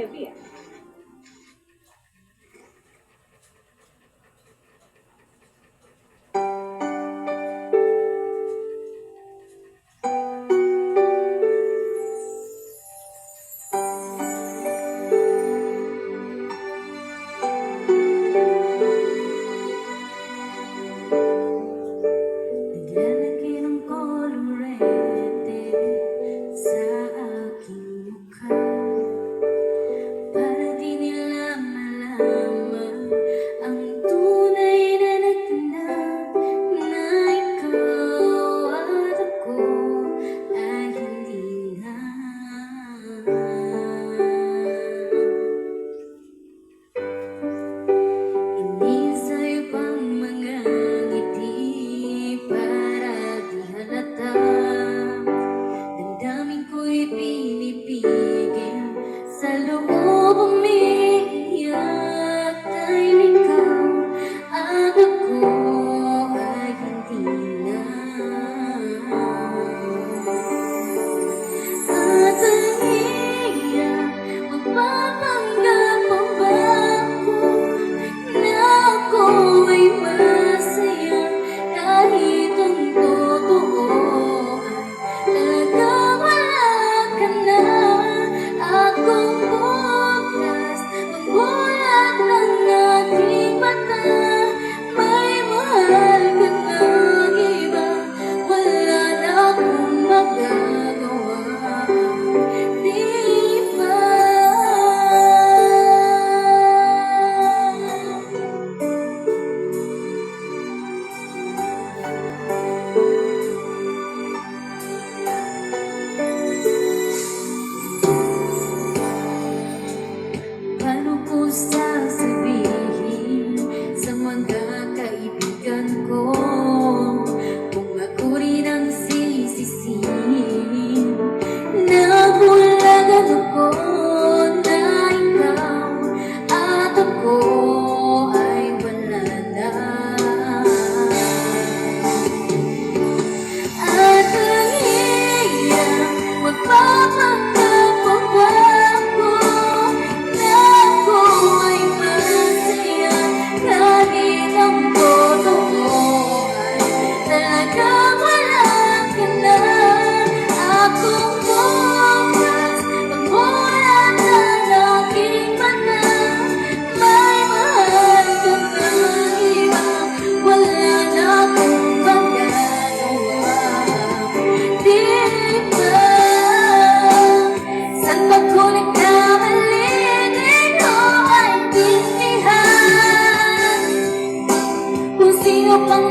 Nevia. Naglalagay ng kolorete sa aking mukha para di nila malaman ang tunay na nagtanong na ikaw at ako ay hindi na. Inisa'yo pang mga ngiti para di halata. Damdamin ko'y pinipigil sa loob umiiyak dahil ikaw at ako ay hindi na. At ang hirap magpapanggap pa ba ako na ako ay masaya kahit ang totoo ay talagang wala ka na. Akong bukas magbulat ng aking mata, may mahal ka ng iba, wala na akong magagawa, di ba? Paano ko sasabihin sa mga kaibigan ko kung ako rin ang sisisihin? Nabulagan ako na ikaw at ako ay wala na. At ang hirap magpapanggap pa ba ako na ako ay masaya kahit ang totoo ay talagang wala ka na. Akong bukas magbulat ng aking mata, may mahal ka ng iba, wala na akong magagawa, di ba? Saan ba ko nagkamali? Di ko maintindihan kung sino pang